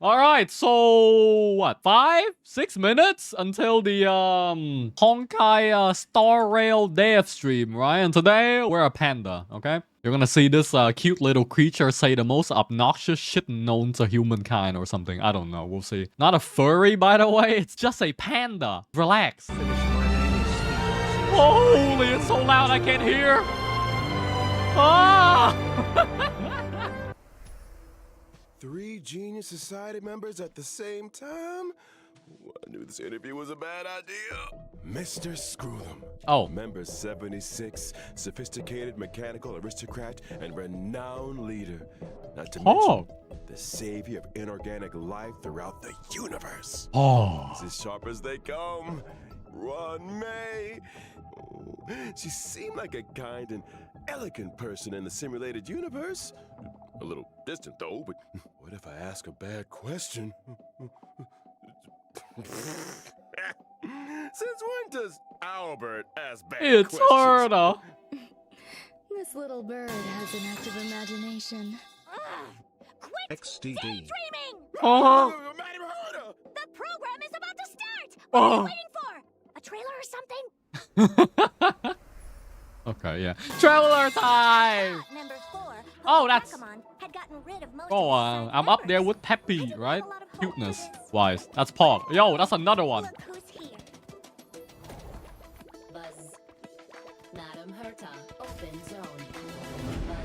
All right, so what? 5-6 minutes until the Honkai Star Rail dev stream, right? And today we're a panda, okay? You're gonna see this cute little creature say the most obnoxious shit known to humankind or something. I don't know. We'll see. Not a furry, by the way. It's just a panda. Relax. Holy, it's so loud I can't hear. Ah! 3 Genius Society members at the same time? I knew this interview was a bad idea. Mr. Screw'em. Oh. Member 76, sophisticated mechanical aristocrat and renowned leader. Not to mention, the savior of inorganic life throughout the universe. He's as sharp as they come. Ron May. She seemed like a kind and elegant person in the simulated universe. A little distant though, but what if I ask a bad question? Since when does Albert ask bad questions? It's harder. This little bird has an active imagination. Quit daydreaming! Oh. The program is about to start! What are you waiting for? A trailer or something? Okay, yeah. Traveler time! Number 4. Oh, that's... Had gotten rid of most Oh, of I'm up there with Peppy, right? Cuteness wise. That's Paul. Yo, that's another one. Look who's here. Buzz. Madam Herta, open zone. Buzz.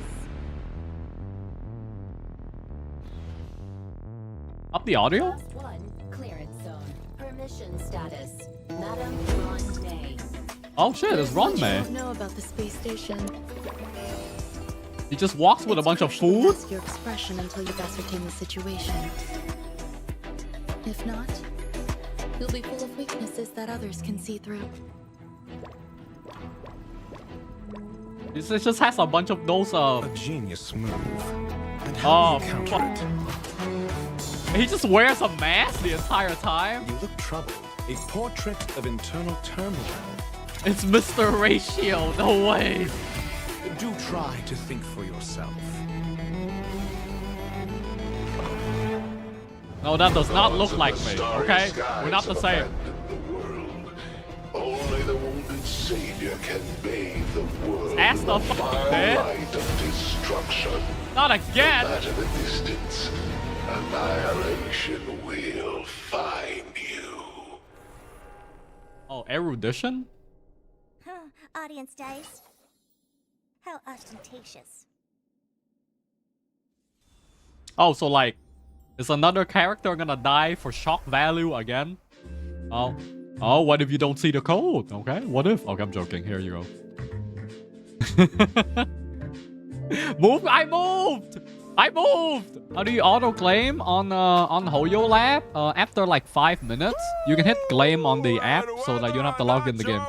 Up the audio? Last one, clearance zone. Permission status. Madam Ron May. Oh shit, it's Ron May. I don't know about the space station. He just walks with a bunch of food? Mask your expression until you've ascertained the situation. If not, you'll be full of weaknesses that others can see through. It just has a bunch of those A genius move. And how do you counter it? He just wears a mask the entire time? You look troubled. A portrait of internal turmoil. It's Mr. Ratio, no way. Do try to think for yourself. No, that does not look like me, okay? We're not the same. Only the wounded savior can bathe the world Ass the in the fuck, vile man. light of destruction. Not again! No matter the distance, annihilation will find you. Oh, erudition? Audience dice. How ostentatious. Oh, so like, is another character gonna die for shock value again? Oh. Oh, what if you don't see the code? Okay, what if? Okay, I'm joking. Here you go. Move! I moved! I moved! How do you auto-claim on Hoyo Lab? After like 5 minutes, you can hit claim on the app so that you don't have to log in the game.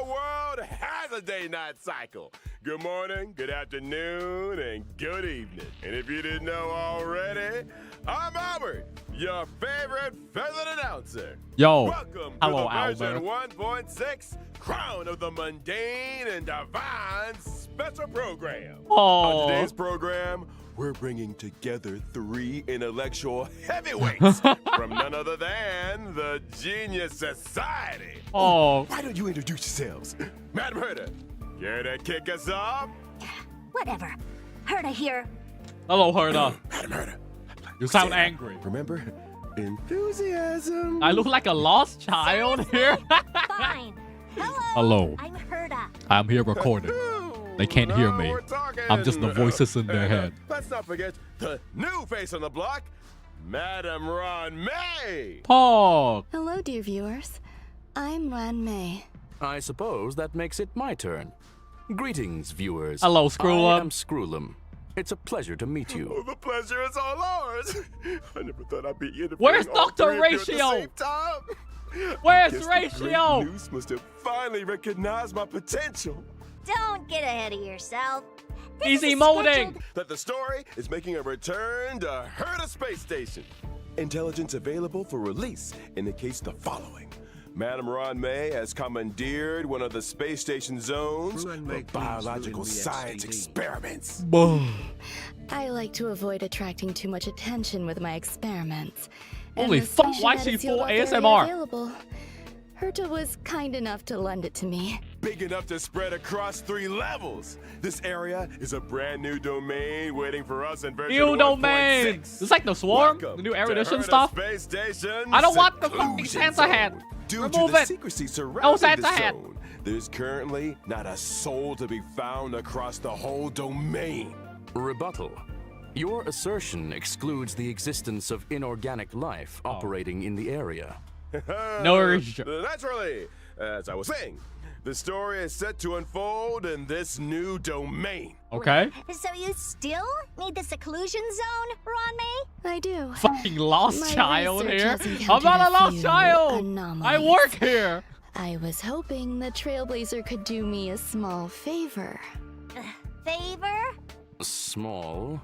A day-night cycle. Good morning, good afternoon, and good evening. And if you didn't know already, I'm Albert, your favorite feathered announcer. Yo, welcome hello, to the version Albert. 1.6 Crown of the Mundane and Divine special program. Oh. On today's program, we're bringing together 3 intellectual heavyweights from none other than the Genius Society. Oh. Why don't you introduce yourselves? Madam Herta, care to kick us off? Whatever. Herta here. Hello, Herta. Madam Herta. You sound angry. Remember? Enthusiasm. I look like a lost child here. Fine. Hello. I'm Herta. I'm here recording. They can't hear me. I'm just the voices in their head. Let's not forget the new face on the block, Madam Ron May. Paul. Hello, dear viewers. I'm Ran May. I suppose that makes it my turn. Greetings, viewers. Hello, Screw'em. I am Screw'em. It's a pleasure to meet you. Oh, the pleasure is all ours. I never thought I'd be interviewing Where's all Dr. 3 of you at the Ratio? same time. Where's I guess Ratio? The great Noose must have finally recognized my potential. Don't get ahead of yourself. He's This is emoting. scheduled- That the story is making a return to Herta Space Station. Intelligence available for release indicates the following. Madam Ron May has commandeered one of the space station zones for biological science experiments. I like to avoid attracting too much attention with my experiments. Holy the fuck, station why had she a sealed full off area ASMR? available. Herta was kind enough to lend it to me. Big enough to spread across 3 levels. This area is a brand new domain waiting for us in version New domain! 1.6. It's like the Swarm, Welcome the new to erudition Herta stuff. Space Station I don't want the fucking seclusion Santa hat. zone. Due Remove to the it. secrecy surrounding No Santa the hat. zone, there's currently not a soul to be found across the whole domain. Rebuttal. Your assertion excludes the existence of inorganic life operating in the area. No, Naturally, as I was saying, the story is set to unfold in this new domain. Okay. So you still need the seclusion zone, Ron-May? I do. Fucking lost My child research here. has I'm encountered not a a lost few child. I anomalies. work here. I was hoping the Trailblazer could do me a small favor. Favor? Small.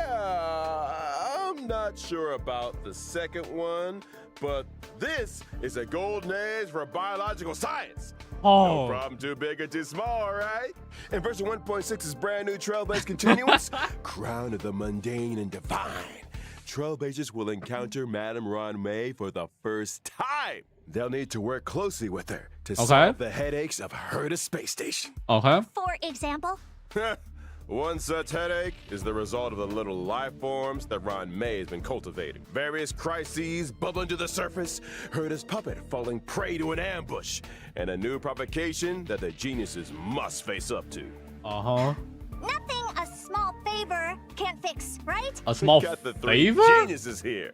Yeah, I'm not sure about the second one, but this is a golden age for biological science. No Oh. problem too big or too small, right? And version 1.6's brand new Trailblaze Continuous, Crown of the Mundane and Divine. Trailblazers will encounter Madame Ron-May for the first time. They'll need to work closely with her to solve the headaches of Herta Space Station. Okay. For example? One such headache is the result of the little life forms that Ron-May has been cultivating. Various crises bubbling to the surface, Herta's puppet falling prey to an ambush, and a new provocation that the geniuses must face up to. Uh-huh. Nothing a small favor can't fix, right? A small We got the 3 favor? geniuses here.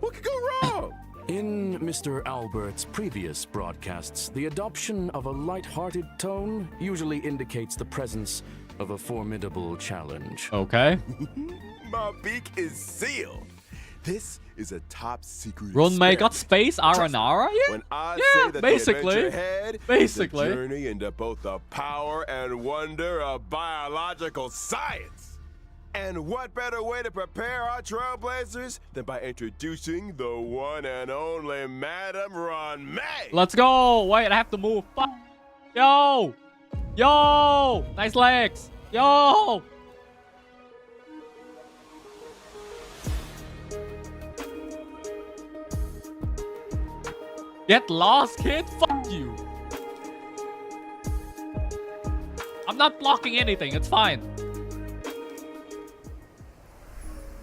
What could go wrong? In Mr. Albert's previous broadcasts, the adoption of a light-hearted tone usually indicates the presence of a formidable challenge. Okay. My beak is sealed. This is a top secret Ron-May got experiment. space Aranara? Yeah. When I Yeah, say that basically. the adventure ahead Basically. is a journey into both the power and wonder of biological science. And what better way to prepare our trailblazers than by introducing the one and only Madame Ron-May? Let's go. Wait, I have to move. Fuck. Yo. Yo. Nice legs. Yo. Get lost, kid. Fuck you. I'm not blocking anything. It's fine.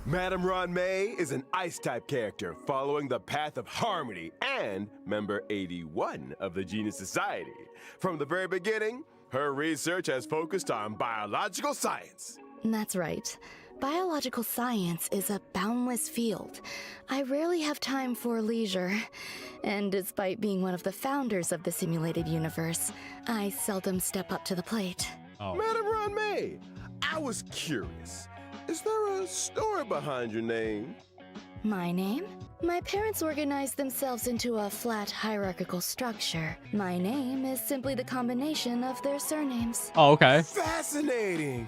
Madame Ron-May is an Ice-type character following the path of harmony and member 81 of the Genius Society. From the very beginning, her research has focused on biological science. That's right. Biological science is a boundless field. I rarely have time for leisure. And despite being one of the founders of the simulated universe, I seldom step up to the plate. Oh. Madame Ron-May, I was curious. Is there a story behind your name? My name? My parents organized themselves into a flat hierarchical structure. My name is simply the combination of their surnames. Oh, okay. Fascinating.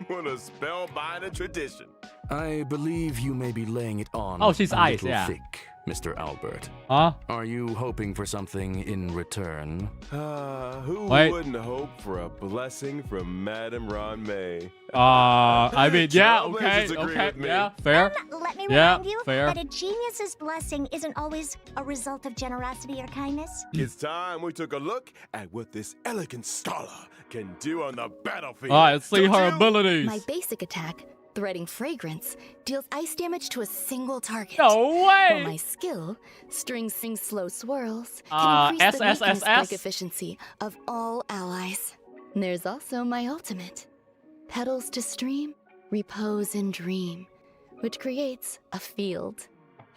What a spellbinding tradition. I believe you may be laying it on Oh, she's a Ice, little yeah. thick, Mr. Albert. Huh? Are you hoping for something in return? Who Wait. wouldn't hope for a blessing from Madame Ron-May? I mean, yeah, Trailblazers okay, agree okay, with me. yeah, fair. Let me Yeah, remind you fair. that a genius's blessing isn't always a result of generosity or kindness. It's time we took a look at what this elegant scholar can do on the battlefield. All right, let's see Don't her you? abilities. My basic attack, Threading Fragrance, deals ice damage to a single target. No While way. my skill, String Sing Slow Swirls, Uh, can increase the weakness SSSS? break efficiency of all allies. There's also my ultimate, Petals to Stream, Repose and Dream, which creates a field.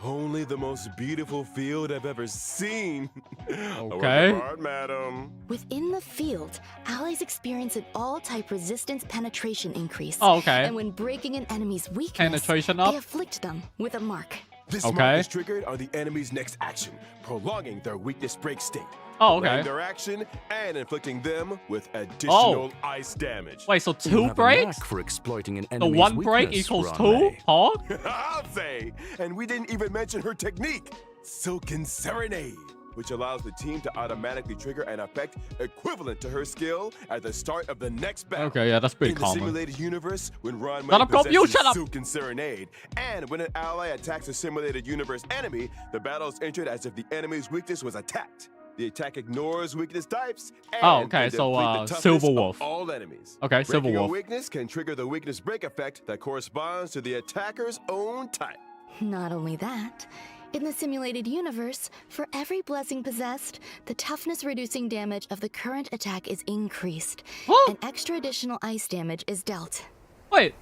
Only the most beautiful field I've ever seen. Okay. Work hard, madam. Within the field, allies experience an all-type resistance penetration increase. Oh, okay. And when breaking an enemy's weakness, Penetration they up. afflict them with a mark. This Okay. mark is triggered on the enemy's next action, prolonging their weakness break state. Oh, delaying okay. their action and inflicting them with additional ice damage. Wait, so You two have a breaks? knack for exploiting an The enemy's one break weakness, equals two? Ron-May. Huh? I'll say. And we didn't even mention her technique, Silken Serenade. which allows the team to automatically trigger an effect equivalent to her skill at the start of the next battle. Okay, yeah, that's pretty In common. the simulated universe, when Ron Shut up, Goku, possesses shut up! Souk and Serenade, and when an ally attacks a simulated universe enemy, the battle is entered as if the enemy's weakness was attacked. The attack ignores weakness types and Oh, okay, can so, deplete the toughness Silver of Wolf. all enemies. Okay, Silver Breaking a Wolf. weakness can trigger the weakness break effect that corresponds to the attacker's own type. Not only that, in the simulated universe, for every blessing possessed, the toughness reducing damage of the current attack is increased. Huh? An extra additional ice damage is dealt. Wait,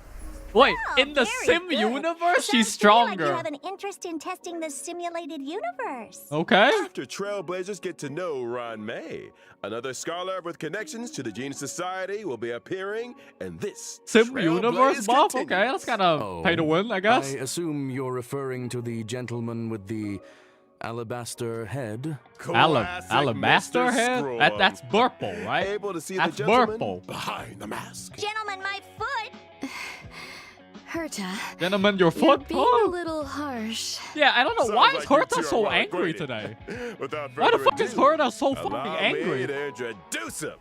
in the very sim good. universe, she's Sounds to me like you stronger. have an interest in testing the simulated universe. Okay. After Trailblazers get to know Ron May, another scholar with connections to the Gene Society will be appearing, and this Sim Trailblaze universe buff? continues. Okay, that's kind of pay to win, I guess. I assume you're referring to the gentleman with the alabaster head. Classic Alabaster Mr. head? Scroll. That's Burple, right? Able to see That's the gentleman Burple. behind the mask. Gentlemen, my foot! Herta, Gentlemen, your you're foot? being a Huh? little harsh. Yeah, I don't know. Sounds Why like is you Herta two are so well angry acquainted. today? Without Why the further fuck is ado, Herta so fucking allow angry? me to introduce him.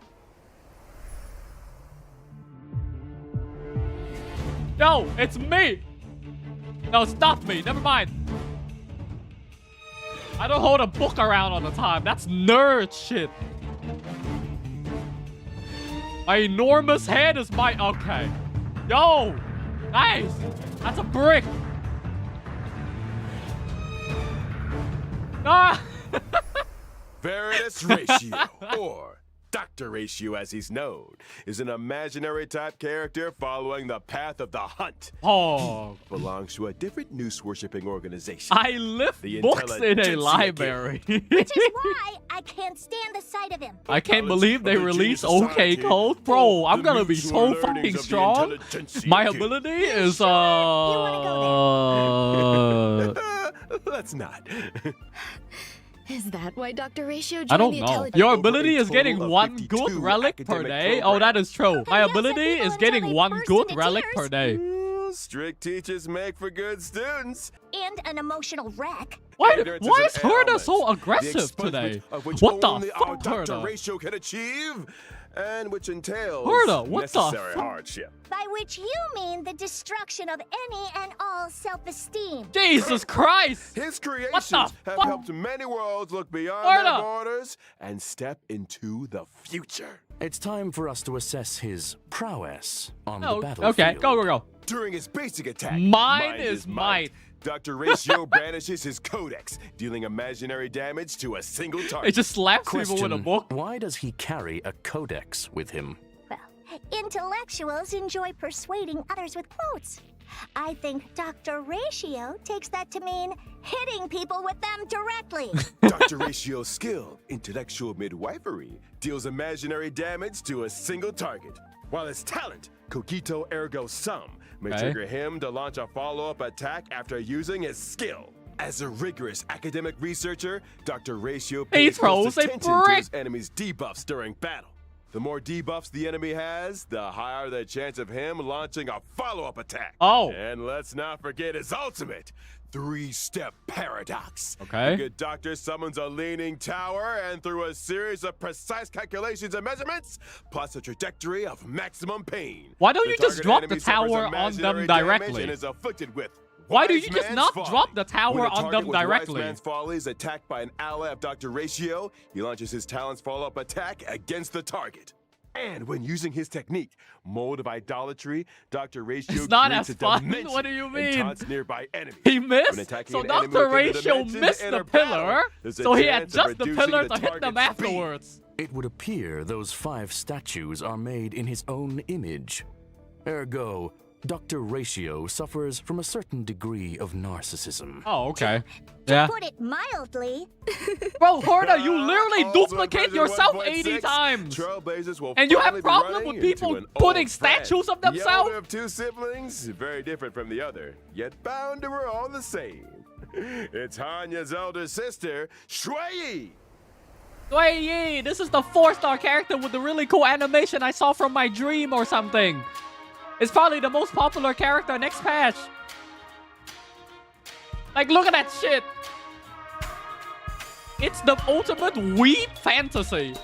Yo, it's me! No, it's not me. Never mind. I don't hold a book around all the time. That's nerd shit. My enormous head is my... Okay. Yo! Nice! That's a brick! Ah! Veritas Ratio, or Dr. Ratio as he's known, is an imaginary type character following the path of the hunt. Oh. Belongs to a different noose-worshipping organization. I lift The books in a intelligentsia library. Which is why I can't stand the sight of him. I can't Knowledge believe of they the released Gene OK Society Code. Bro, for I'm the gonna be mutual so learnings fucking of the strong. intelligentsia My guild. ability is Let's not. Is that why Dr. Ratio joined I don't the know. intelligence? Your Over ability a is getting total of one 52 good relic per academic day. Oh, that is true. My yell at ability people is until getting they one burst good into relic tears. per day. Strict teachers make for good students. And an emotional wreck. Why Ignorance is an Herta ailment, so the aggressive expungement today? of which What the only our fuck, Dr. Herta? Ratio can achieve, and which entails Herta, what the necessary fuck? hardship. By which you mean the destruction of any and all self-esteem. Jesus Christ! His creations What the have fuck? helped many worlds look beyond Herta! their borders and step into the future. It's time for us to assess his prowess on the Oh, battlefield. okay, go. During his basic attack, Mine is might. Dr. Ratio brandishes his codex, dealing imaginary damage to a single It target. just slaps people with a Question, book. why does he carry a codex with him? Well, intellectuals enjoy persuading others with quotes. I think Dr. Ratio takes that to mean hitting people with them directly. Dr. Ratio's skill, intellectual midwifery, deals imaginary damage to a single target, while his talent, Cogito Ergo Sum, may Okay. trigger him to launch a follow-up attack after using his skill. As a rigorous academic researcher, Dr. Ratio pays close throws a attention to brick. his enemy's debuffs during battle. The more debuffs the enemy has, the higher the chance of him launching a follow-up attack. Oh. And let's not forget his ultimate, three-step paradox. Okay. The good doctor summons a leaning tower, and through a series of precise calculations and measurements, plots a trajectory of maximum pain. Why don't The you just target drop the enemy suffers tower on imaginary them damage directly? And is afflicted with Why do Wise you just Man's not Folly. drop the tower When a on target them with Wise directly? Man's Folly is attacked by an ally of Dr. Ratio, he launches his talent's follow-up attack against the target. And when using his technique, Mold of Idolatry, Dr. Ratio It's not creates as a fun. dimension What do you and mean? taunts nearby enemies. He When missed? attacking So an enemy Dr. within the Ratio dimension missed to the enter pillar, battle, there's a so he chance of adjusts the reducing pillar the to hit them target's speed. afterwards. It would appear those 5 statues are made in his own image. Ergo, Dr. Ratio suffers from a certain degree of narcissism. Oh, okay. To Yeah. put it mildly, Bro, Herta, you literally Also duplicate present yourself 1.6, 80 times. Trailblazers will And you have finally be problem running with into people an putting old friend. statues of The themselves? elder of 2 siblings, very different from the other, yet bound to her all the same. It's Hanya's elder sister, Shui. Wait, Yi, this is the 4-star character with the really cool animation I saw from my dream or something. It's probably the most popular character next patch. Like, look at that shit. It's the ultimate weeb fantasy.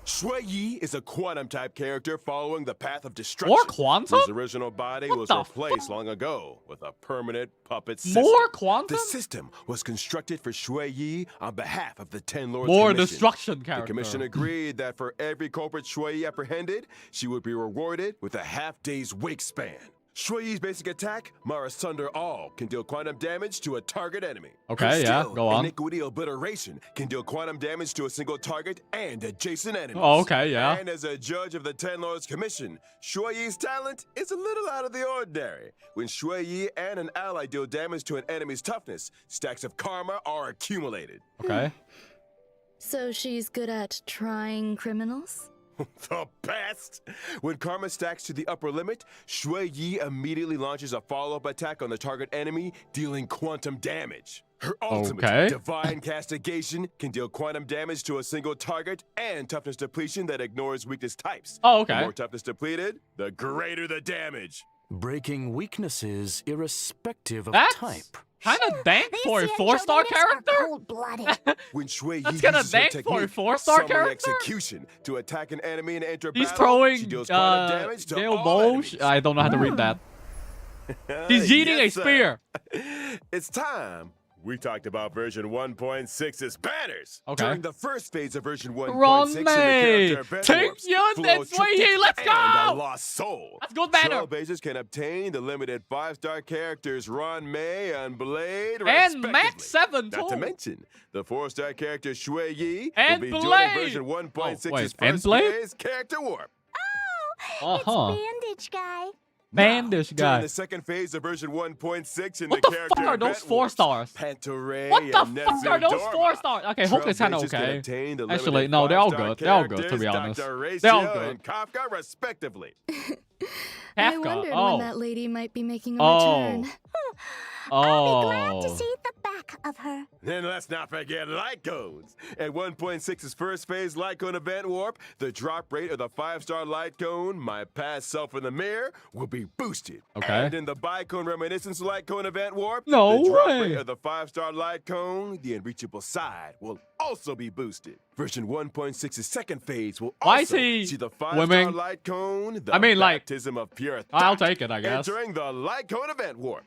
Shui Yi is a quantum-type character following the path of destruction. More quantum? Whose original body What was the replaced long ago with a permanent puppet system. More quantum? The system was constructed for Shui Yi on behalf of the Ten Lords More Commission. destruction The character. commission agreed that for every culprit Shui Yi apprehended, she would be rewarded with a half-day's wake span. Shui Yi's basic attack, Mara Sunder All, can deal quantum damage to a target enemy. Okay, Her yeah, skill, go on. Iniquity Obliteration, can deal quantum damage to a single target and adjacent enemies. Oh, okay, yeah. And as a judge of the Ten Lords Commission, Shui Yi's talent is a little out of the ordinary. When Shui Yi and an ally deal damage to an enemy's toughness, stacks of karma are accumulated. Okay. So she's good at trying criminals? The best! When karma stacks to the upper limit, Shui Yi immediately launches a follow-up attack on the target enemy, dealing quantum damage. Her ultimate, Okay. Divine Castigation, can deal quantum damage to a single target and toughness depletion that ignores weakness types. Oh, The okay. more toughness depleted, the greater the damage. Breaking weaknesses irrespective of That's type. kind of dank These for a anchovies 4-star are character. cold-blooded. When Shui Yi That's kinda uses her dank for a technique, 4-star Summary character. Execution, to attack an enemy and enter He's battle, throwing she deals quantum damage to Gale all Bow. enemies. I don't know how to read that. He's eating Yes, a sir. spear. It's time. We talked about version 1.6's banners. Okay. During the first phase of version 1.6 Run in the May! character event Take warps, Yun Flow, and Shui Yi, Triptych, let's and go! a Lost Soul. Let's go banner. Trailblazers can obtain the limited 5-star characters Ron May and Blade, And Max respectively. 7 Not to too. mention, the 4-star character Shui Yi And will be Blade. joining version 1.6's Oh, wait, and first Blade? phase character warp. Uh-huh. It's Bandage Guy. Bandage During guy. the second phase of version 1.6 in What the the character fuck are those event 4 warps, stars? Pantore What the and fuck are those Nezudorma. 4 stars? Okay, Hulk is kind of Trailblazers can okay. obtain the Actually, limited no, they're all 5-star good. They're all good, to be characters honest. Dr. They're all Ratio good. and Kafka, respectively. I Kafka. wondered Oh. when that lady might be making a Oh. return. I'll be glad to Oh. see the back of her. Then let's not forget light cones. At 1.6's first phase light cone event warp, the drop rate of the 5-star light cone, my past self in the mirror, will be boosted. Okay. And in the Bicone Reminiscence light cone event warp, No the drop way. rate of the 5-star light cone, the unreachable side, will also be boosted. Version 1.6's second phase will Why is also he see the 5-star swimming? light cone, the I mean, like, baptism of pure I'll thought, take it, I guess. entering the light cone event warp.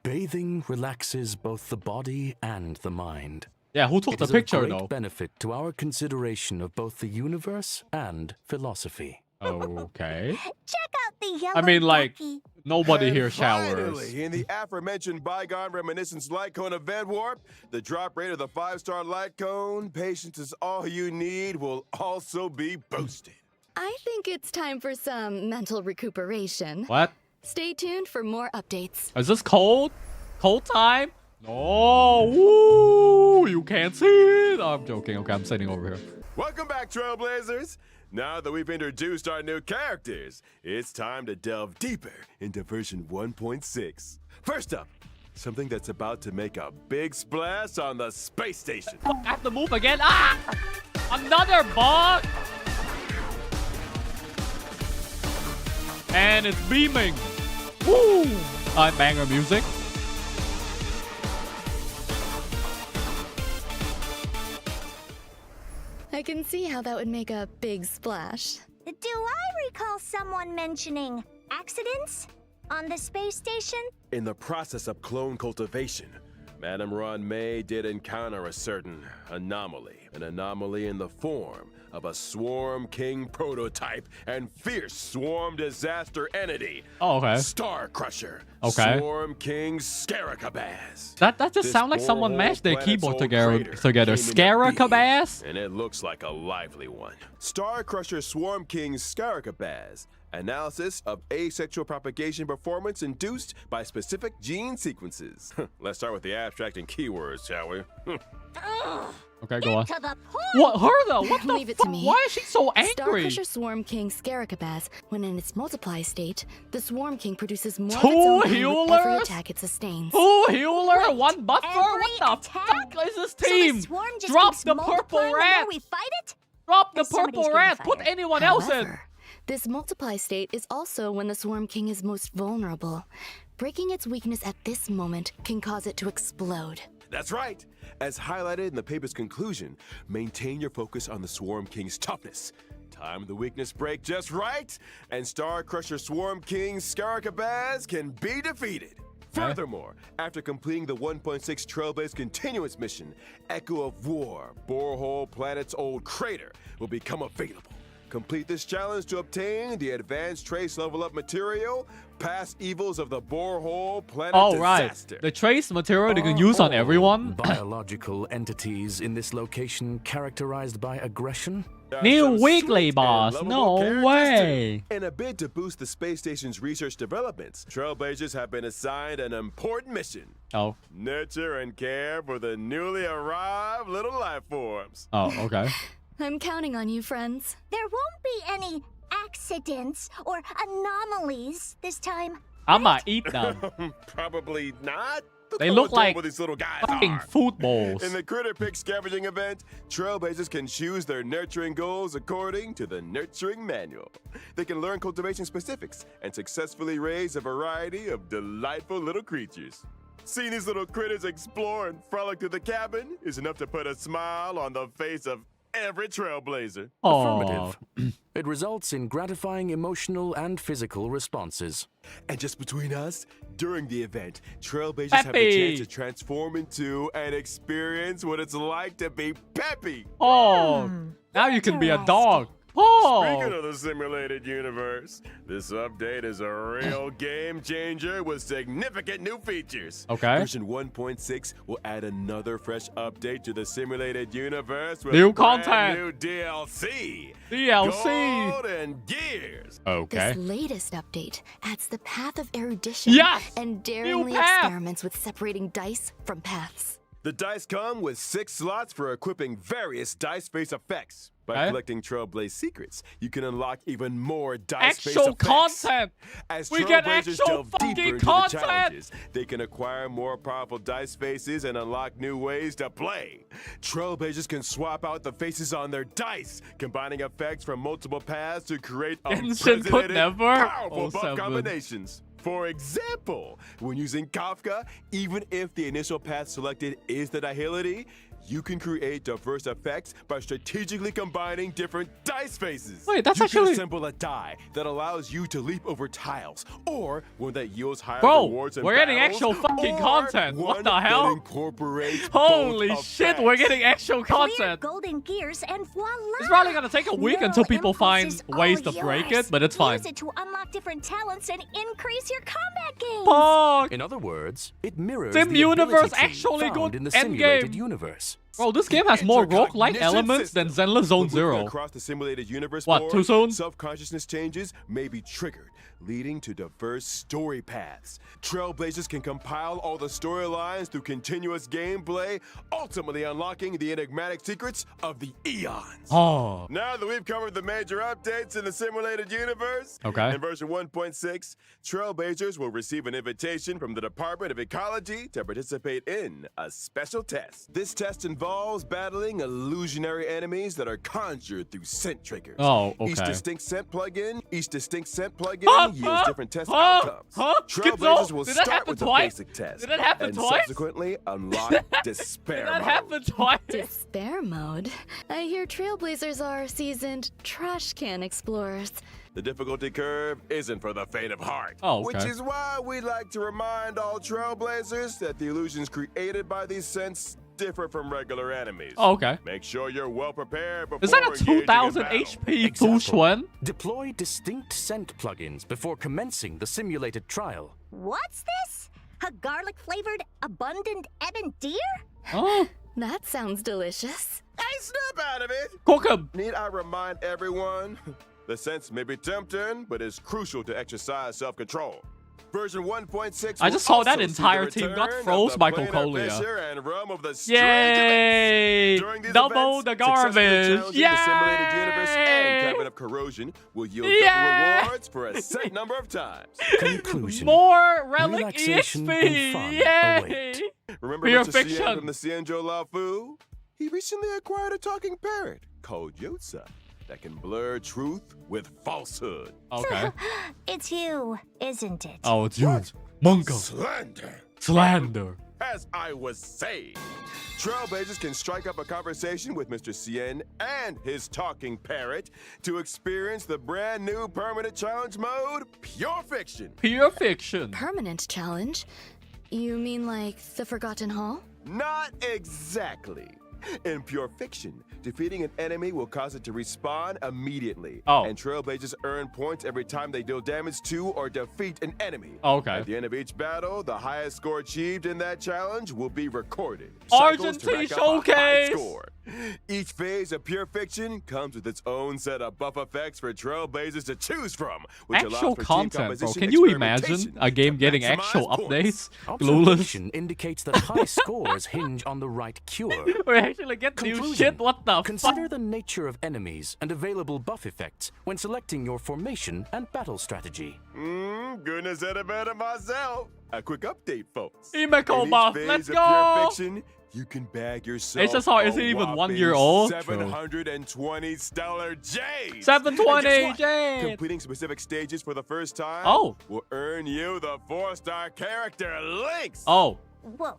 Bathing relaxes both the body and the mind. Yeah, who took It the is picture of great though? benefit to our consideration of both the universe and philosophy. Okay. Check out the yellow I mean, like, ducky. nobody And here showers. Finally, in the aforementioned Bygone Reminiscence Light Cone event warp, the drop rate of the 5-star Light Cone, patience is all you need, will also be boosted. I think it's time for some mental recuperation. What? Stay tuned for more updates. Is this cold? Cold time? No. Woo! You can't see it. I'm joking. Okay, I'm sitting over here. Welcome back, Trailblazers! Now that we've introduced our new characters, it's time to delve deeper into version 1.6. First up, something that's about to make a big splash on the space station. I have to move again. Ah! Another bug! And it's beaming. Woo! Banger music. I can see how that would make a big splash. Do I recall someone mentioning accidents on the space station? In the process of clone cultivation, Madame Ron May did encounter a certain anomaly. An anomaly in the form of a Swarm King prototype and fierce swarm disaster entity. Oh, okay. Star Crusher. Okay. Swarm King Scaricabaz. That just This sounds like someone borehole mashed their planet's keyboard old together. crater Together. came into being, Scaricabaz? And it looks like a lively one. Star Crusher Swarm King Scaricabaz. Analysis of asexual propagation performance induced by specific gene sequences. Let's start with the abstract and keywords, shall we? Okay, go on. To the point. What? Her though? What the Leave it fuck? to me. Why is she so angry? Starcrusher Swarm King Scaricabaz, when in its multiply state, the Swarm King produces more of Two its own pain with every healers? attack it sustains. Two healer, one buffer? Every What the attack? fuck is this So team? the swarm just Drop keeps the purple multiplying the more rat. we fight it? Drop the Somebody's purple getting rat. Put fired. anyone else in. However, This multiply state is also when the Swarm King is most vulnerable. Breaking its weakness at this moment can cause it to explode. That's right. As highlighted in the paper's conclusion, maintain your focus on the Swarm King's toughness. Time the weakness break just right, and Star Crusher Swarm King Scaricabaz can be defeated. Furthermore, after completing the 1.6 Trailblaze Continuous mission, Echo of War, Borehole Planet's Old Crater, will become available. Complete this challenge to obtain the Advanced Trace Level Up material, Past Evils of the Borehole Planet Disaster. Right. The trace material they can use on everyone. Biological entities in this location characterized by aggression? New weekly boss. No way. In a bid to boost the space station's research developments, Trailblazers have been assigned an important mission. Oh. Nurture and care for the newly arrived little life forms. Oh, okay. I'm counting on you, friends. There won't be any accidents or anomalies this time. I'ma eat them. Probably not. They look like what these little guys fucking are. footballs. In the Critter Pick scavenging event, Trailblazers can choose their nurturing goals according to the nurturing manual. They can learn cultivation specifics and successfully raise a variety of delightful little creatures. Seeing these little critters explore and frolic through the cabin is enough to put a smile on the face of every Trailblazer. Affirmative. It results in gratifying emotional and physical responses. And just between us, during the event, Trailblazers have the chance to transform into and experience what it's like to be Peppy. Oh, now you can be a dog. Speaking Oh, of the simulated universe, this update is a real game changer with significant new features. Okay. Version 1.6 will add another fresh update to the simulated universe with New brand content. new DLC. DLC. Gold and gears. Okay. This latest update adds the path of erudition Yes! and daringly path! experiments with separating dice from paths. The dice come with 6 slots for equipping various dice face effects. By Okay. collecting Trailblaze secrets, you can unlock even more dice face Actual effects. content. As We get Trailblazers actual delve fucking deeper into content. the challenges, they can acquire more powerful dice faces and unlock new ways to play. Trailblazers can swap out the faces on their dice, combining effects from multiple paths to create Genshin could unprecedented, never. powerful Oh, buff 7. combinations. For example, when using Kafka, even if the initial path selected is the Nihility, you can create diverse effects by strategically combining different dice faces. Wait, that's you actually- can assemble a die that allows you to leap over tiles, or one that yields higher Bro, rewards in we're getting battles, actual fucking or content. What one the that hell? incorporates Holy both shit, effects. we're getting actual Clear content. golden gears and voila! It's probably gonna take a week until people find Impulse is ways all to break yours. it, but it's fine. Use it to unlock different talents and increase your combat gains. Fuck. In other words, it mirrors Sim the universe ability tree actually found good in the endgame. simulated universe. Bro, this game has more roguelike Intercognition elements than system. Zenless Zone When moving Zero. Across the simulated universe What, board, too soon? Self-consciousness changes may be triggered, leading to diverse story paths. Trailblazers can compile all the storylines through continuous gameplay, ultimately unlocking the enigmatic secrets of the eons. Oh. Now that we've covered the major updates in the simulated universe, Okay. in version 1.6, Trailblazers will receive an invitation from the Department of Ecology to participate in a special test. This test involves battling illusionary enemies that are conjured through scent triggers. Oh, Each okay. distinct scent plugin Huh? yields different test Huh? outcomes. Huh? Trailblazers will Did that start happen with the twice? basic test Did that happen and twice? subsequently unlock despair Did that mode. happen twice? Despair mode? I hear Trailblazers are seasoned trash can explorers. The difficulty curve isn't for the faint of heart. Oh, okay. Which is why we like to remind all Trailblazers that the illusions created by these scents differ from regular enemies. Oh, okay. Make sure you're well prepared before Is that a engaging in 2000 battle. HP Example. Fushuen? Deploy distinct scent plugins before commencing the simulated trial. What's this? A garlic-flavored, abundant ebon deer? Oh, That sounds delicious. Hey, snap out of it! cook 'em. Need I remind everyone? The sense may be tempting, but it's crucial to exercise self-control. Version 1.6 I just will saw that also see entire the team got return froze of by the planar Cocolia. Fisher and realm of the strange Yay! events. During these Double events, the successfully garbage. challenging the simulated universe and Yay! Cabin of Corrosion will yield Yay! double rewards for a set number of times. Conclusion. More relic Relaxation EXP! and fun Yay! await. Remember Pure Mr. fiction. Cien from the Cienjo Lao Fu? He recently acquired a talking parrot called Yotza. that can blur truth with falsehood. Okay. It's you, isn't it? Oh, it's you. Mongo. Slander. Slander. As I was saying, Trailblazers can strike up a conversation with Mr. Cien and his talking parrot to experience the brand new permanent challenge mode, Pure Fiction. Pure fiction. Permanent challenge? You mean like the Forgotten Hall? Not exactly. In Pure Fiction, defeating an enemy will cause it to respawn immediately. Oh. And Trailblazers earn points every time they deal damage to or defeat an enemy. Okay. At the end of each battle, the highest score achieved in that challenge will be recorded. Argentine Cycles to rack up a high showcase! score. Each phase of Pure Fiction comes with its own set of buff effects for Trailblazers to choose from, which Actual allows for team content, bro. composition Can you imagine experimentation a game to getting maximize actual points. updates? Clueless. Observation indicates that high scores hinge on the right cure. We actually get new Conclusion. shit. What the fuck? Consider the nature of enemies and available buff effects when selecting your formation and battle strategy. Goodness, I'd have better myself. A quick update, folks. Imeko In each buff, phase let's of go! Pure Fiction, you can bag yourself It's just hard. Is he even 1 year old? 720 stellar J's. 720 And guess what? J's. Completing specific stages for the first time Oh. will earn you the 4-star character links. Oh. Whoa.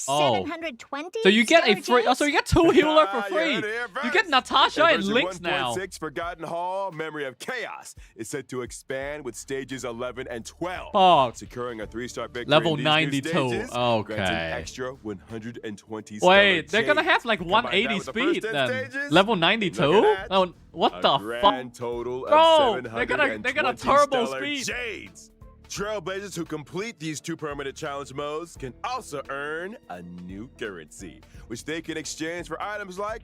Oh. 720? So you get a free. Oh, J's? so you get 2 healer for You free. heard it here You get first. Natasha And and version Lynx now. 1.6 Forgotten Hall, Memory of Chaos is set to expand with stages 11 and 12. Fuck. Securing a 3-star victory Level in these 92. New stages Okay. grants an extra 120 Wait, stellar they're gonna J's. have like Combine that 180 with the speed first 10 then. stages, Level 92? look at that. Oh, what A the fuck? grand total of Bro, they're 720 gonna turbo stellar speed. Jades. Trailblazers who complete these 2 permanent challenge modes can also earn a new currency, which they can exchange for items like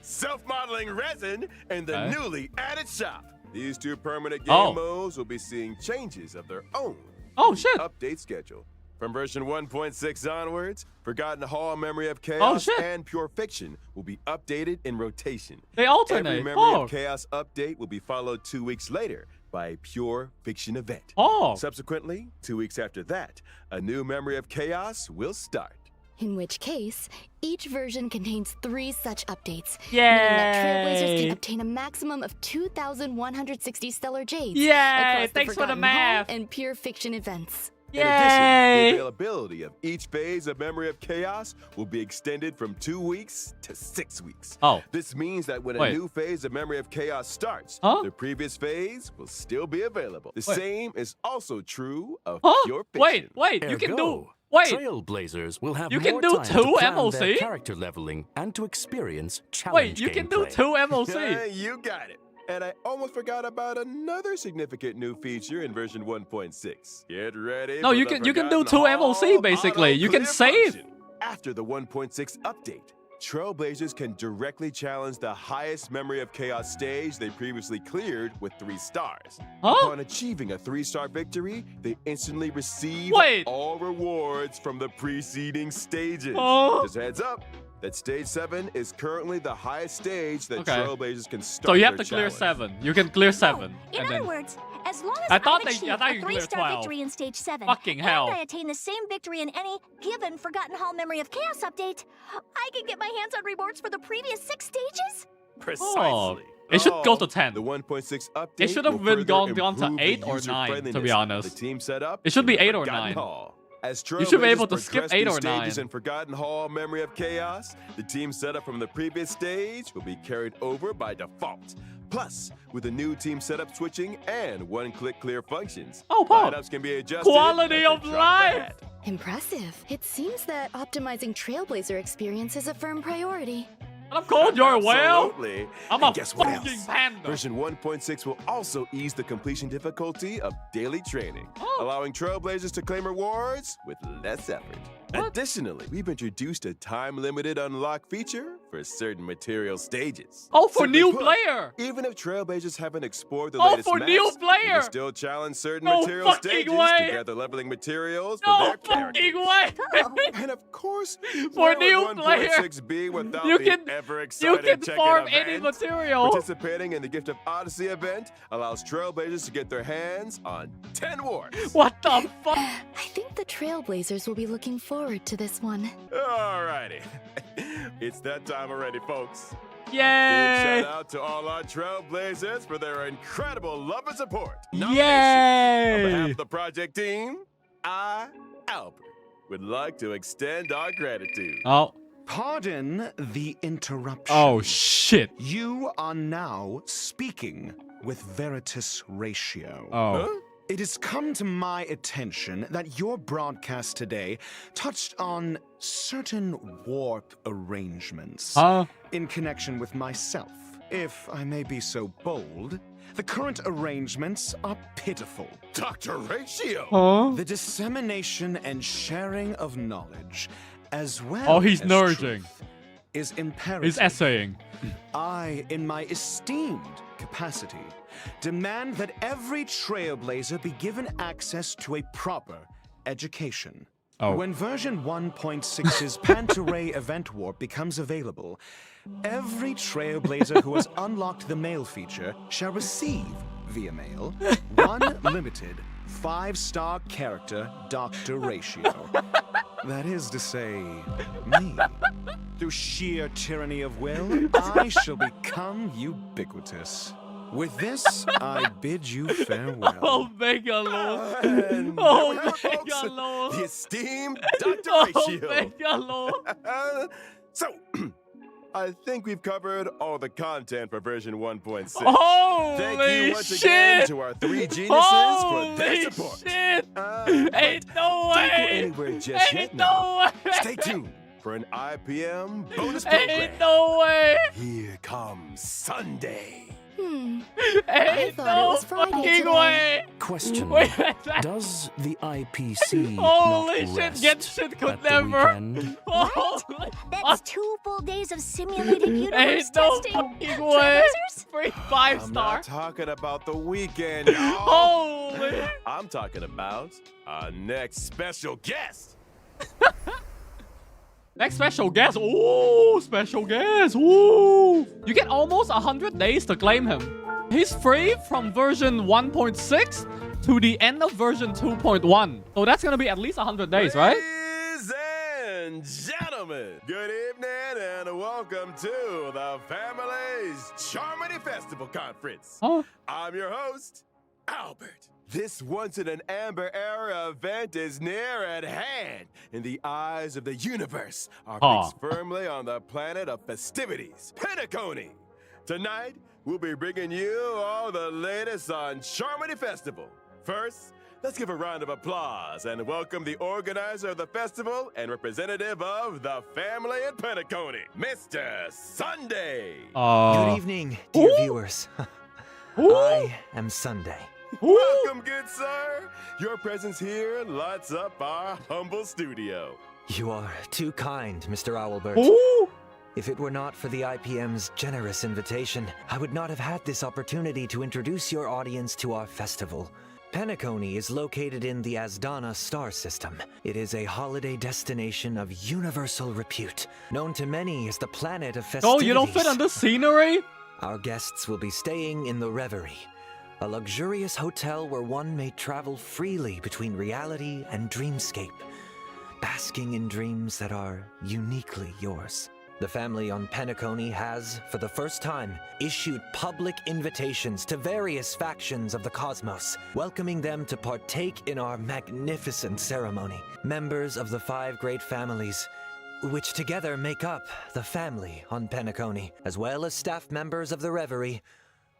self-modeling resin in the Okay. newly added shop. These 2 permanent game modes will be seeing changes of their own. Oh, in the shit. Update schedule. From version 1.6 onwards, Forgotten Hall, Memory of Chaos, shit. and Pure Fiction will be updated in rotation. They alternate. Every Memory Oh. of Chaos update will be followed 2 weeks later by a Pure Fiction event. Oh. Subsequently, 2 weeks after that, a new Memory of Chaos will start. In which case, each version contains 3 such updates. Yay! Meaning that Trailblazers can obtain a maximum of 2,160 stellar jades. Yay! Across Thanks for the Forgotten Hall math. and Pure Fiction events. In addition, Yay! the availability of each phase of Memory of Chaos will be extended from 2 weeks to 6 weeks. Oh. This means that when Wait. a new phase of Memory of Chaos starts, Huh? the previous phase will still be available. The Wait. same is also true of Huh? Pure Fiction. Wait, you can do. Ergo, Wait. Trailblazers will have You more can do time 2 to plan MLC? their character leveling and to experience challenge Wait, you can do gameplay. 2 MLC. Yeah, you got it. And I almost forgot about another significant new feature in version 1.6. Get ready. No, for you the can do Forgotten 2 MLC Hall basically. You can auto-clear save. function. After the 1.6 update, Trailblazers can directly challenge the highest Memory of Chaos stage they previously cleared with 3 stars. Huh? Upon achieving a 3-star victory, they instantly receive Wait. all rewards from the preceding stages. Huh? Just a heads up that stage 7 is currently the highest stage that Okay. Trailblazers can start. So you have to their clear challenge. 7. You can clear 7. In and other then words, as long as I thought I've achieved you a could clear 3-star 12. victory in stage 7, Fucking hell. and I attain the same victory in any given Forgotten Hall Memory of Chaos update, I can get my hands on rewards for the previous 6 stages? Precisely. Oh, it should go to 10. The 1.6 update. It should have will been further gone to improve the 8 or 9, to be user-friendliness honest. of The team setup. It should be in 8 or Forgotten 9. Hall. As You should be able Trailblazers to skip progress 8 through or stages 9. in Forgotten Hall Memory of Chaos, the team setup from the previous stage will be carried over by default. Plus, with the new team setup switching and one-click clear functions, Oh, Paul. lineups can be adjusted. Quality at the of drop life. a hat. Impressive. It seems that optimizing Trailblazer experience is a firm priority. I'm cold your well. Absolutely. I'm And a guess what fucking else? panda. Version 1.6 will also ease the completion difficulty of daily training, allowing Trailblazers to claim rewards with less effort. What? Additionally, we've introduced a time-limited unlock feature for certain material stages. Oh, for Simply new put, player. Even if Trailblazers haven't explored the Oh, latest for maps, new they player. can still challenge certain No material fucking stages way. to gather leveling materials for No their characters. fucking way. And of course, For where new would player, 1.6 be without you the can- ever You exciting can check-in farm event? any material. Participating in the Gift of Odyssey event allows Trailblazers to get their hands on 10 wards. What the fuck? I think the Trailblazers will be looking forward to this one. Alrighty. It's that time already, folks. Big Yay! shout out to all our trailblazers for their incredible love and support. On behalf Yay! of the project team, I, Albert, would like to extend our gratitude. Oh. Pardon the interruption. Oh, shit. You are now speaking with Veritas Ratio. Oh. It has come to my attention that your broadcast today touched on certain warp arrangements in connection with myself. If I may be so bold, the current arrangements are pitiful. Dr. Ratio! Huh? The dissemination and sharing of knowledge, as well Oh, he's as nerding. truth, is imperative. He's essaying. I, in my esteemed capacity, demand that every trailblazer be given access to a proper education. Oh. When version 1.6's Pantaray event warp becomes available, every trailblazer who has unlocked the mail feature shall receive, via mail, one limited 5-star character Dr. Ratio. That is to say, me. Through sheer tyranny of will, I shall become ubiquitous. With this, I bid you farewell. Oh, mega low. And Oh, there we have it, folks. mega low. The esteemed Dr. Oh, Ratio. mega low. So, I think we've covered all the content for version 1.6. Holy Thank you once shit. again to our 3 geniuses for their Holy support. shit. But Ain't no don't go way. anywhere just yet Ain't now. no way. Stay tuned for an IPM bonus program. Ain't no way. Here comes Sunday. Ain't thought it no was Friday fucking today. way. Question. Wait, Does the IPC holy not shit, rest Genshin could at the never. weekend? Holy That's 2 full days of simulated universe Ain't no testing. fucking way. Trailblazers? Free I'm 5-star. not talking about the weekend, y'all. Holy. I'm talking about our next special guest. Next special guest. Ooh, special guest. Ooh. You get almost 100 days to claim him. He's free from version 1.6 to the end of version 2.1. So that's gonna be at least 100 days, right? Ladies and gentlemen, good evening and welcome to the Family's Charmony Festival Conference. Oh. I'm your host, Albert. This once-in-an-amber era event is near at hand. In the eyes of the universe, are fixed firmly on the planet of festivities, Pentaconi. Tonight, we'll be bringing you all the latest on Charmony Festival. First, let's give a round of applause and welcome the organizer of the festival and representative of the family at Pentaconi, Mr. Sunday. Good evening, dear viewers. I am Sunday. Welcome, good sir. Your presence here lights up our humble studio. You are too kind, Mr. Owlbert. Ooh. If it were not for the IPM's generous invitation, I would not have had this opportunity to introduce your audience to our festival. Pentaconi is located in the Asdana star system. It is a holiday destination of universal repute, known to many as the planet of festivities. Oh, you don't fit on this scenery? Our guests will be staying in the Reverie, a luxurious hotel where one may travel freely between reality and dreamscape, basking in dreams that are uniquely yours. The family on Pentaconi has, for the first time, issued public invitations to various factions of the cosmos, welcoming them to partake in our magnificent ceremony. Members of the 5 great families, which together make up the family on Pentaconi, as well as staff members of the Reverie,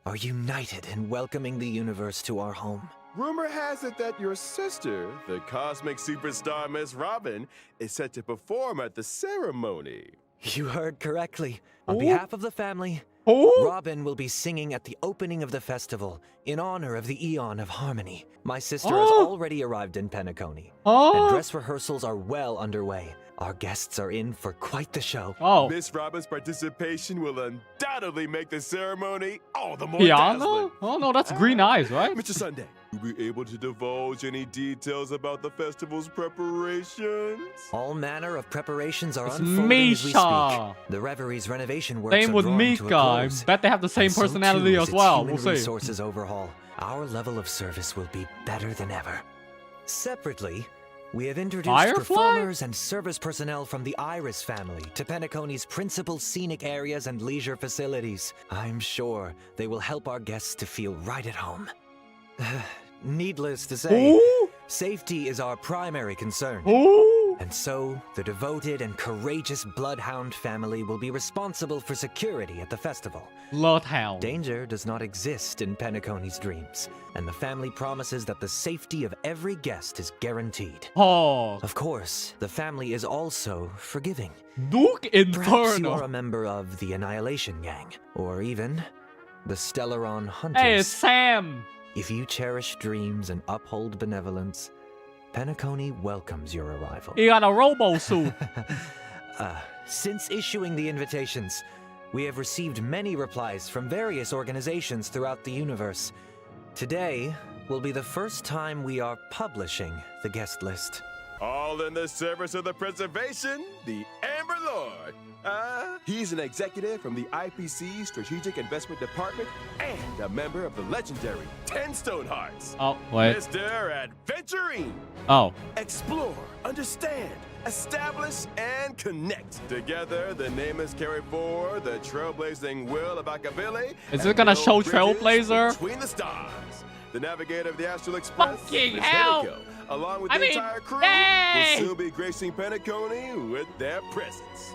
are united in welcoming the universe to our home. Rumor has it that your sister, the cosmic superstar Miss Robin, is set to perform at the ceremony. You heard correctly. On behalf of the family, Robin will be singing at the opening of the festival in honor of the Eon of Harmony. My sister has already arrived in Pentaconi, and dress rehearsals are well underway. Our guests are in for quite the show. Miss Robin's participation will undoubtedly make the ceremony all the more Piano? dazzling. Oh no, that's green eyes, right? Mr. Sunday, will be able to divulge any details about the festival's preparations? All manner of preparations are It's unfolding as we Misha. speak. The Reverie's renovation works Same are with drawing to a Mika. I close. bet they have the same And so personality too as is well. its We'll human see. resources overhaul. Our level of service will be better than ever. Separately, We have introduced Firefly? performers and service personnel from the Iris family to Penacony's principal scenic areas and leisure facilities. I'm sure they will help our guests to feel right at home. Needless to say, Ooh. safety is our primary concern. Ooh. And so, the devoted and courageous Bloodhound family will be responsible for security at the festival. Bloodhound. Danger does not exist in Penacony's dreams, and the family promises that the safety of every guest is guaranteed. Oh. Of course, the family is also forgiving. Duke Perhaps you are a Inferno. member of the Annihilation Gang, or even the Stellaron Hunters. Hey, it's Sam. If you cherish dreams and uphold benevolence, Penacony welcomes your arrival. He got a robo suit. Since issuing the invitations, we have received many replies from various organizations throughout the universe. Today will be the first time we are publishing the guest list. All in the service of the preservation, the Amber Lord. He's an executive from the IPC Strategic Investment Department and a member of the legendary 10 Stone Hearts. Oh, wait. Mr. Adventuring. Oh. Explore, understand, establish, and connect. Together, the name is carried forward the trailblazing will of Akabilly. Is and it gonna build show bridges Trailblazer? Between the stars. The navigator of the Astral Express, Fucking Miss hell! Himiko, along with I the mean, entire crew, yay! will soon be gracing Penacony with their presence.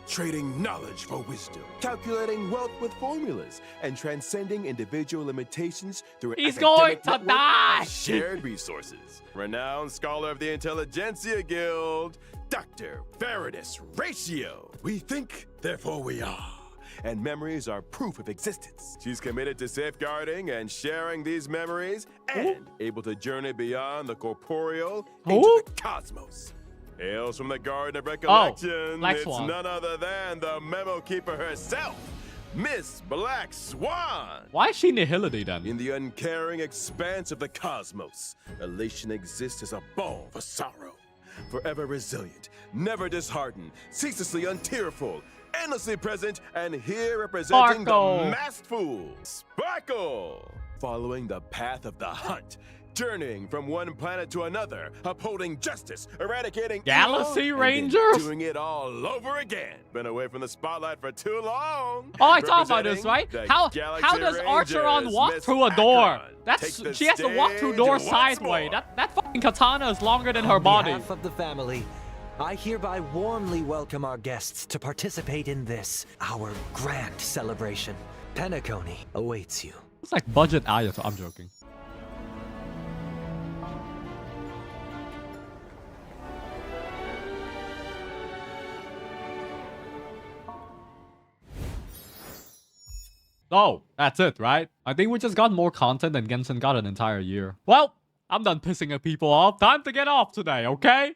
Trading knowledge for wisdom, calculating wealth with formulas, and transcending individual limitations through an He's going academic to network die! of shared resources. Renowned scholar of the Intelligentsia Guild, Dr. Veridus Ratio. We think, therefore we are. And memories are proof of existence. She's committed to safeguarding and sharing these memories and able to journey beyond the corporeal into the cosmos. Hails from the Garden of Recollection. Black It's Swan. none other than the memo keeper herself, Miss Black Swan. Why is she Nihility then? In the uncaring expanse of the cosmos, elation exists as a balm for sorrow. Forever resilient, never disheartened, ceaselessly untearful, endlessly present, and here representing Sparkle. the masked fool, Sparkle. Following the path of the hunt, journeying from one planet to another, upholding justice, eradicating Galaxy evil, Rangers? and then doing it all over again. Been away from the spotlight for too long. Oh, I talked about this, right? Representing How the Galaxy does Archeron Rangers, walk Miss through a door? Akron. That's Take the she has to walk through stage doors once sideways. more. That fucking katana is longer than her On body. behalf of the family, I hereby warmly welcome our guests to participate in this, our grand celebration. Penacony awaits you. It's like budget Ayato. I'm joking. Oh, that's it, right? I think we just got more content than Genshin got an entire year. Well, I'm done pissing at people off. Time to get off today, okay?